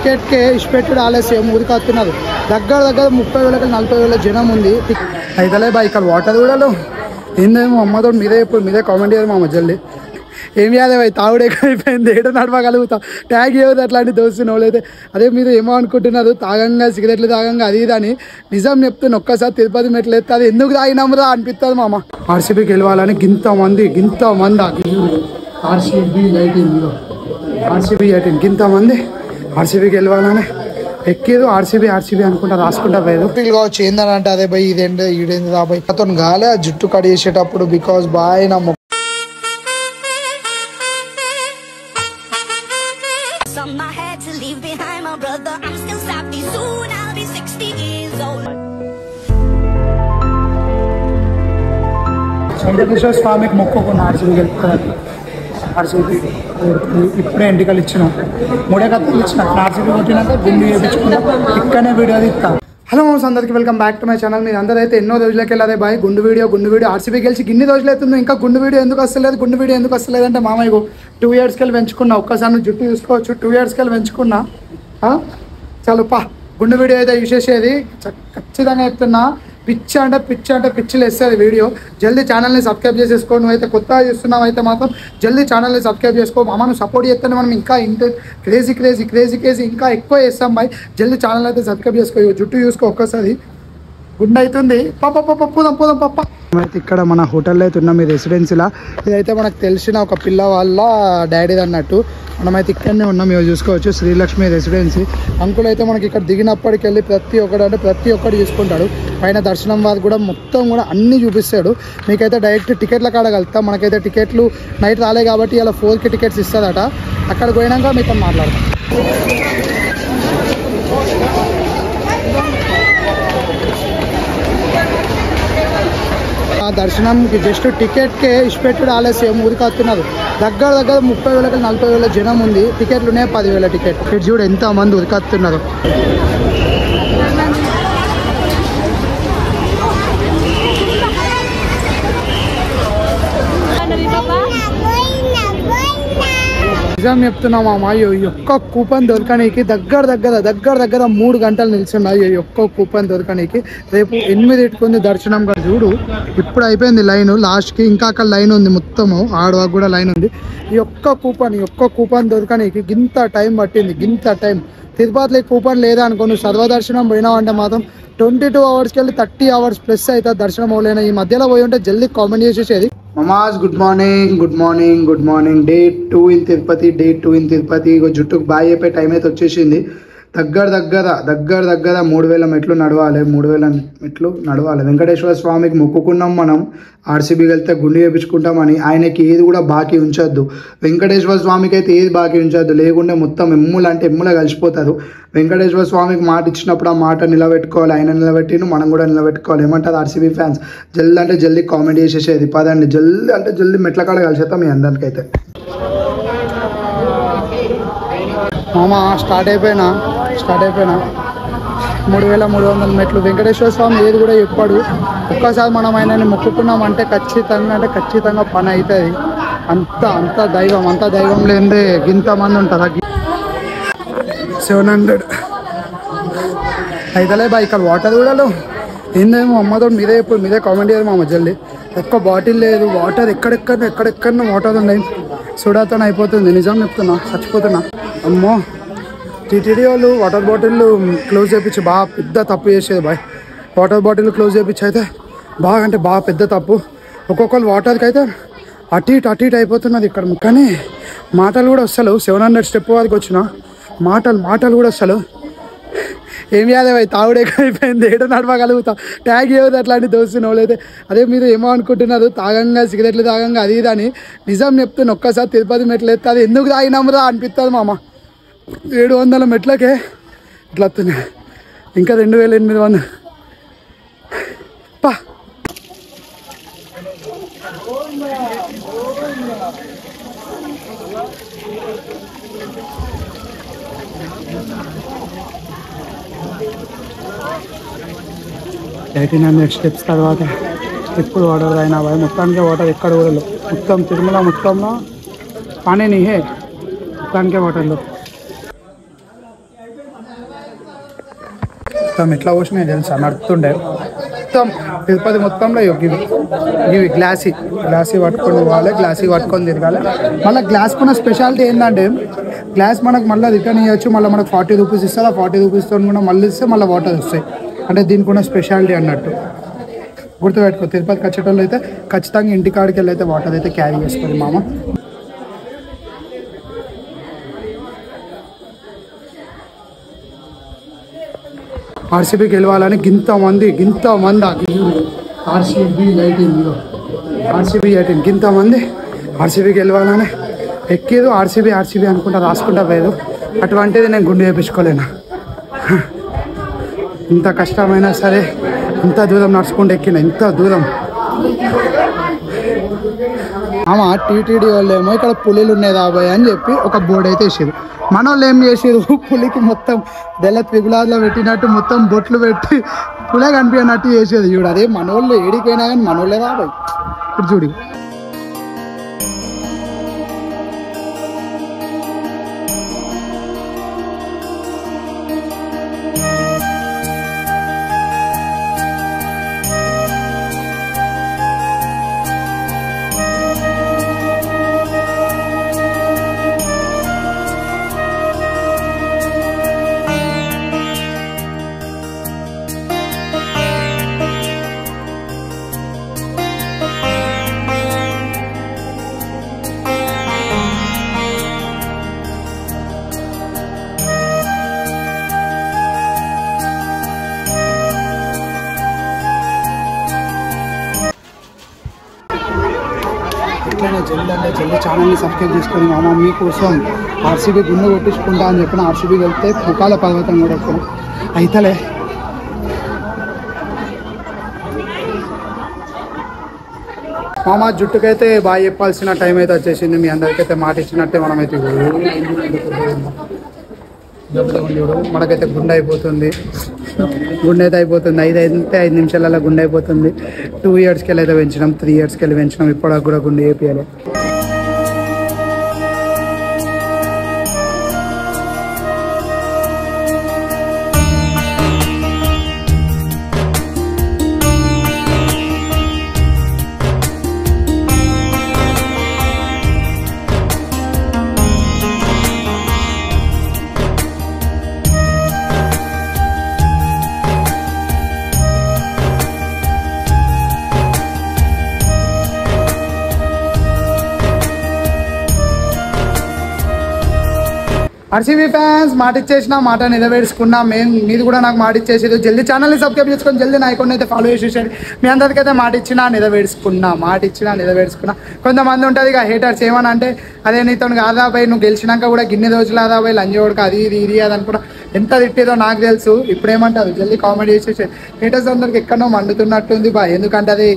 టికెట్కే ఇష్టపెట్టుడు ఆలస్యం ఊరికొస్తున్నారు. దగ్గర 30,000 40,000 జనం ఉంది. అయితే బాయ్ ఇక్కడ వాటర్ కూడా ఏందేమో అమ్మతో మీదే కామెంట్ చేయదు మా జల్ది. ఏం చేయాలి బాయ్, తాగుడు ఎక్కువైపోయింది, ఏడో నడవగలుగుతాం, ట్యాగ్ చేయదు అట్లాంటి దోస్తున్న వాళ్ళైతే. అదే మీరు ఏమో అనుకుంటున్నారు తాగంగా సిగరెట్లు తాగంగా అది ఇది అని. నిజం చెప్తున్నా, ఒక్కసారి తిరుపతి మెట్లు ఎత్తే అది ఎందుకు తాగినామురా అనిపిస్తుంది మామ. ఆర్సీబీకి గెలవాలని గింతమంది ఆర్సీబీ 18 గింతమంది ఆర్సీబీకి వెళ్ళాలని ఎక్కేది. ఆర్సీబీ అనుకుంటా రాసుకుంటా పోయేది. కావచ్చు ఏందని అంటే అదే బాయ్ ఇదేంటి ఈడేంది రా బాయ్ అతను గాలే ఆ జుట్టు కట్ చేసేటప్పుడు. బికాస్ బాయ్ నా వెంకటేశ్వర స్వామికి మొక్కుకున్న ఆర్సీబీ గెలుపుకోవాలి. ఆర్సీబీ ఇప్పుడే ఎంటికలు ఇచ్చినాం, 3 కత్తులు ఇచ్చినా. ఆర్సీబీ కొట్టినాక గుండు చేయించుకున్నా, ఇక్కడనే వీడియో తీస్తాం. హలో మామ్స్, అందరికీ welcome back to my channel. మీరు అందరూ అయితే ఎన్నో రోజులకి వెళ్ళాలి బాయ్ గుండు వీడియో ఆర్సీబీ గెలిచి ఇన్ని రోజులు అవుతుంది, ఇంకా గుండు వీడియో ఎందుకు వస్తలేదు అంటే మామయ్య 2 yearsకి వెళ్ళి పెంచుకున్నా. ఒక్కసారి జుట్టు చూసుకోవచ్చు, 2 yearsకి వెళ్ళి పెంచుకున్నా. చాలు గుండు వీడియో అయితే చూసేసేది ఖచ్చితంగా చెప్తున్నా. పిచ్చి అంటే పిచ్చిలు వేస్తుంది వీడియో. జల్దీ ఛానల్ని సబ్స్క్రైబ్ చేసేసుకో. నువ్వైతే కొత్తగా చూస్తున్నావు అయితే మాత్రం జల్దీ ఛానల్ని సబ్స్క్రైబ్ చేసుకో. మనం సపోర్ట్ చేస్తేనే మనం ఇంకా క్రేజీ ఇంకా ఎక్కువ చేస్తాం బాయ్. జల్దీ ఛానల్ అయితే సబ్స్క్రైబ్ చేసుకో. జుట్టు చూసుకో ఒక్కసారి, గుండె అవుతుంది. పోదాం పప్ప. అయితే ఇక్కడ మన హోటల్లో అయితే ఉన్నాం, ఈ రెసిడెన్సీలా. ఇదైతే మనకు తెలిసిన ఒక పిల్ల వాళ్ళ డాడీది అన్నట్టు. మనమైతే ఇక్కడనే ఉన్నాం, ఇవి చూసుకోవచ్చు, శ్రీలక్ష్మి రెసిడెన్సీ. అంకుల్ అయితే మనకి ఇక్కడ దిగినప్పటికి వెళ్ళి ప్రతి ఒక్కటి చూసుకుంటాడు. పైన దర్శనం వారు కూడా మొత్తం కూడా అన్నీ చూపిస్తాడు. మీకైతే డైరెక్ట్ టికెట్ల కాడ కలుగుతాం. మనకైతే టికెట్లు నైట్ రాలే కాబట్టి ఇలా 4కి టికెట్స్ ఇస్తుందట. అక్కడికి పోయినాక మీతో మాట్లాడతాం. దర్శనంకి జస్ట్ టికెట్కే ఇష్టపెట్టుడు ఆలస్యం ఊరికొస్తున్నారు. దగ్గర 30,000 40,000 జనం ఉంది. టికెట్లునే 10,000 టికెట్. చూడు ఎంత మంది ఉరికొస్తున్నారు. నిజం చెప్తున్నామా అయ్యో ఒక్క కూపన్ దొరకనీకి దగ్గర 3 గంటలు నిల్చున్నాయి. ఒక్క కూపన్ దొరకనీకి. రేపు 8 ఉంది దర్శనం కదా. చూడు ఇప్పుడు అయిపోయింది లైన్, లాస్ట్కి ఇంకా అక్కడ లైన్ ఉంది, మొత్తము ఆడవాకు కూడా లైన్ ఉంది. ఈ ఒక్క కూపన్ దొరకనీకి గింత టైం పట్టింది. తిరుపతిలో కూపన్ లేదా అనుకో, నువ్వు సర్వదర్శనం పోయినావు అంటే మాత్రం 22 అవర్స్కి వెళ్ళి 30 hours ప్లస్ అయితే దర్శనం అవ్వలేనా. ఈ మధ్యలో పోయి ఉంటే జల్దీ కామెంట్ చేసేసేది. మమాజ్ good morning. Day 2 in Tirupati. జుట్టుకు బాయ్ అయిపోయి టైం అయితే వచ్చేసింది. దగ్గర 3,000 మెట్లు నడవాలి. 3,000 మెట్లు నడవాలి. వెంకటేశ్వర స్వామికి మొక్కుకున్నాం మనం, ఆర్సీబీ వెళ్తే గుండు చేయించుకుంటామని. ఆయనకి ఏది కూడా బాకీ ఉంచొద్దు. వెంకటేశ్వర స్వామికి అయితే ఏది బాకీ ఉంచొద్దు, లేకుంటే మొత్తం ఎమ్ముల కలిసిపోతారు. వెంకటేశ్వర స్వామికి మాట ఇచ్చినప్పుడు ఆ మాట నిలబెట్టుకోవాలి. ఆయన నిలబెట్టిను, మనం కూడా నిలబెట్టుకోవాలి. ఏమంటారు ఆర్సీబీ ఫ్యాన్స్? జల్దీ కామెంట్ చేసేసేది. పదండి జల్దీ మెట్ల కాడ కలిసేస్తాం మీ అందరికైతే. మామ స్టార్ట్ అయిపోయినా 3,300 మెట్లు. వెంకటేశ్వర స్వామి ఏది కూడా చెప్పాడు. ఒక్కసారి మనం ఆయనని మొక్కుకున్నామంటే ఖచ్చితంగా పని అవుతుంది. అంత దైవం లేదే ఇంతమంది ఉంటారు. 700 అయితే బాయ్ ఇక్కడ వాటర్ కూడా ఏందేమో అమ్మతో మీదే కామెంట్ చేయదు మా జల్దీ. ఒక్క బాటిల్ లేదు, వాటర్ ఎక్కడెక్కడ వాటర్ ఉన్నాయి. సుడాతో అయిపోతుంది. నిజం చెప్తున్నా, చచ్చిపోతున్నా. అమ్మో టీటీడీ వాళ్ళు వాటర్ బాటిల్ క్లోజ్ చేయించి బాగా పెద్ద తప్పు చేసేది బాయ్. వాటర్ బాటిల్ క్లోజ్ చేయించి అయితే బాగా పెద్ద తప్పు. ఒక్కొక్కరు వాటర్కి అయితే అటు ఇటు అయిపోతున్నది ఇక్కడ. కానీ మాటలు కూడా వస్తలేవు. 700 స్టెప్ వరకు వచ్చిన మాటలు కూడా వస్తలేవు. ఏం చేయాలి బాయ్, తాగుడు ఎక్కువైపోయింది, ఏడో నడవగలుగుతాం, ట్యాగ్ చేయదు అట్లాంటి దోస్తున్న వాళ్ళైతే. అదే మీరు ఏమో అనుకుంటున్నారు తాగంగా సిగరెట్లు తాగంగా అది ఇది అని. నిజం చెప్తున్నా, ఒక్కసారి తిరుపతి మెట్లు ఎత్తే అది ఎందుకు తాగినామురా అనిపిస్తుంది మామ. 700 మెట్లకే ఇట్లా వస్తున్నాయి. ఇంకా 2,800 పా. స్టెప్స్ తర్వాత ఎప్పుడు వాటర్ అయినా మొత్తానికి వాటర్ ఎక్కడ కూడా లేవు. మొత్తం తిరుమల మొత్తంలో పానీ నీహే, మొత్తానికే వాటర్లో. మొత్తం ఎట్లా పోసినాయి తెలుసా, నడుపుతుండే మొత్తం తిరుపతి మొత్తంలో ఇవి గ్లాసీ పట్టుకొని పోవాలి, గ్లాసీ పట్టుకొని తిరగాలి. మళ్ళీ గ్లాస్ కొన్న స్పెషాలిటీ ఏంటంటే గ్లాస్ మనకు మళ్ళీ రిటర్న్ ఇవ్వచ్చు, మళ్ళీ మనకు 40 రూపీస్ ఇస్తారు. ఆ 40 రూపీస్తో కూడా మళ్ళీ ఇస్తే మళ్ళీ వాటర్ వస్తాయి. అంటే దీనికి ఉన్న స్పెషాలిటీ అన్నట్టు గుర్తుపెట్టుకో. తిరుపతికి వచ్చేటోళ్ళు అయితే ఖచ్చితంగా ఇంటికాడికి వెళ్ళి అయితే వాటర్ అయితే క్యారీ చేసుకోండి మామ. ఆర్సీబీ గెలవాలని గింతమంది ఆర్సీబీ 18 గింతమంది ఆర్సీబీ గెలవాలని ఎక్కేదు. ఆర్సీబీ అనుకుంటా రాసుకుంటా పోయేదు. అటువంటిది నేను గుండె వేయించుకోలేను. ఇంత కష్టమైనా సరే ఇంత దూరం నడుచుకుంటూ ఎక్కిన, ఇంత దూరం. ఆమె టీటీడీ వాళ్ళు ఏమో ఇక్కడ పులిలు ఉన్నాయి రాబోయే అని చెప్పి ఒక బోర్డు అయితే వేసారు. మన వాళ్ళు ఏం చేసారు, పులికి మొత్తం బెల్ల త్రిగులాల్లో పెట్టినట్టు మొత్తం బొట్లు పెట్టి పులే కనిపించినట్టు చేసేది. చూడు అదే మనోళ్ళు ఏడిపోయినా కానీ మనోళ్ళే రాబోయ్. ఇప్పుడు చూడు జల్దీ ఛానల్ని సబ్స్క్రైబ్ చేసుకొని మామ మీకోసం ఆర్సీబీ గుండె కొట్టించుకుంటా అని చెప్పిన. ఆర్సీబీ వెళ్తే పుకాల పర్వతం కూడా ఎక్కువ అయితలే. మామ జుట్టుకైతే బాగా చెప్పాల్సిన టైం అయితే వచ్చేసింది. మీ అందరికైతే మాట ఇచ్చినట్టే మనమైతే మనకైతే గుండె అయిపోతుంది. 5 నిమిషాలలో గుండె అయిపోతుంది. 2 ఇయర్స్కి వెళ్ళి అయితే పెంచినాం, 3 ఇయర్స్కి వెళ్ళి పెంచినాం. ఇప్పుడు కూడా గుండె వేపియాలి. ఆర్సీబీ ఫ్యాన్స్ మాట ఇచ్చేసిన, మాట నిలవేసుకున్నా. మీరు కూడా నాకు మాట ఇచ్చేసేది. జల్దీ ఛానల్ని సబ్స్క్రైబ్ చేసుకొని జల్దీ నా అకౌంట్ అయితే ఫాలో చేసేసాడు. మీ అందరికైతే మాట ఇచ్చినా నిలవేసుకున్నా. కొంతమంది ఉంటుంది ఇక హేటర్స్ ఏమని అంటే, అదే నీతో కాదాబాయి నువ్వు గెలిచినాక కూడా గిన్ని రోజులు ఆదాబాయి లంజోడుకు అది ఇది అది అనుకున్నా. ఎంత తిట్టేదో నాకు తెలుసు. ఇప్పుడేమంటారు జల్దీ కామెంట్ చేసేసాడు. హేటర్స్ అందరికి ఎక్కడో మండుతున్నట్టుంది బా. ఎందుకంటే అది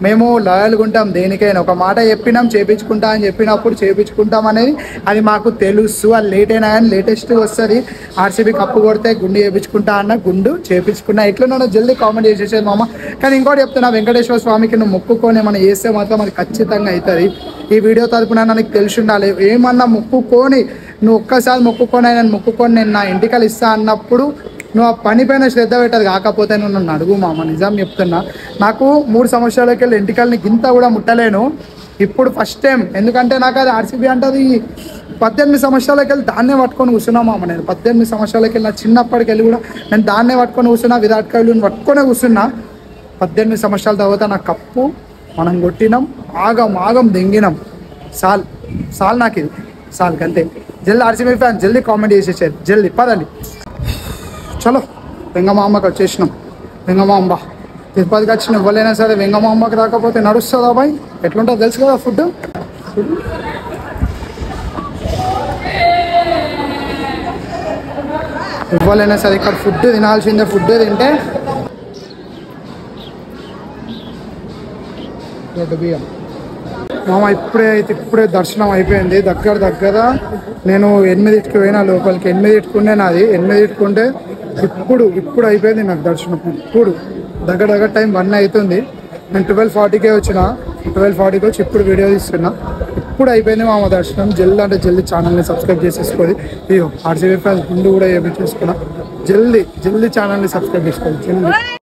మేము లాయల్గా ఉంటాం. దేనికైనా ఒక మాట చెప్పినాం చేపించుకుంటా అని చెప్పినప్పుడు చేపించుకుంటాం అనేది అది మాకు తెలుసు. అది లేట్ అయినా కానీ లేటెస్ట్ వస్తుంది. ఆర్సీబీ కప్పు కొడితే గుండు చేయించుకుంటా అన్న, గుండు చేయించుకున్నా. ఎట్లా నన్ను జల్దీ కామెంట్ చేసేసేది మామ. కానీ ఇంకోటి చెప్తున్నా, వెంకటేశ్వర స్వామికి నువ్వు మొక్కుకొని మనం చేస్తే మాత్రం అది ఖచ్చితంగా అవుతుంది. ఈ వీడియో తరపున నాకు తెలిసి ఉండాలి. ఏమన్నా మొక్కుకొని నువ్వు ఒక్కసారి మొక్కుకొని నేను నా ఇంటికలు ఇస్తా అన్నప్పుడు నువ్వు ఆ పని పైన శ్రద్ధ పెట్టదు. కాకపోతే నువ్వు నన్ను అడుగు మామ, నిజం చెప్తున్నా. నాకు 3 సంవత్సరాలకి వెళ్ళి ఇంటికల్ని గింత కూడా ముట్టలేను. ఇప్పుడు ఫస్ట్ టైం. ఎందుకంటే నాకు అది ఆర్సీబీ అంటే అది 18 సంవత్సరాలకి వెళ్ళి దాన్నే పట్టుకొని కూర్చున్నా మామ. నేను 18 సంవత్సరాలకి వెళ్ళి చిన్నప్పటికి వెళ్ళి కూడా నేను దాన్నే పట్టుకొని కూర్చున్నా. విరాట్ కోహ్లీని పట్టుకొనే కూర్చున్నా. 18 సంవత్సరాల తర్వాత నా కప్పు మనం కొట్టినాం. ఆగం దెంగినాం. సాల్ నాకు ఇది అంతే. జల్దీ ఆర్సీబీ ఫ్యాన్ జల్దీ కామెంట్ చేసేసారు. జల్దీ పదండి. చలో వెంగమాంబకి వచ్చేసినాం. వెంగమాంబ తిరుపతికి వచ్చిన ఇవ్వలేనా సరే వెంగమాంబకి రాకపోతే నడుస్తుందా బాయ్? ఎట్లుంటుందో తెలుసు కదా ఫుడ్. ఇవ్వలేనా సరే ఇక్కడ ఫుడ్ తినాల్సిందే. ఫుడ్ తింటే బియ్యం మామ. ఇప్పుడే దర్శనం అయిపోయింది. దగ్గర నేను 8కి పోయినా లోపలికి. 8 నాది. 8 ఇప్పుడు అయిపోయింది నాకు దర్శనం. ఇప్పుడు దగ్గర టైం 1 అవుతుంది. నేను 12:40కే వచ్చిన. 12:40కి వచ్చి ఇప్పుడు వీడియో తీస్తున్నా. ఇప్పుడు అయిపోయింది మామ దర్శనం. జల్దీ అంటే జల్దీ ఛానల్ని సబ్స్క్రైబ్ చేసేసుకోవాలి. ఇగో ఆర్సీబీ ఫ్యాన్స్ గుండు కూడా చేపించేసుకున్నా. జల్దీ ఛానల్ని సబ్స్క్రైబ్ చేసుకోవాలి జల్దీ.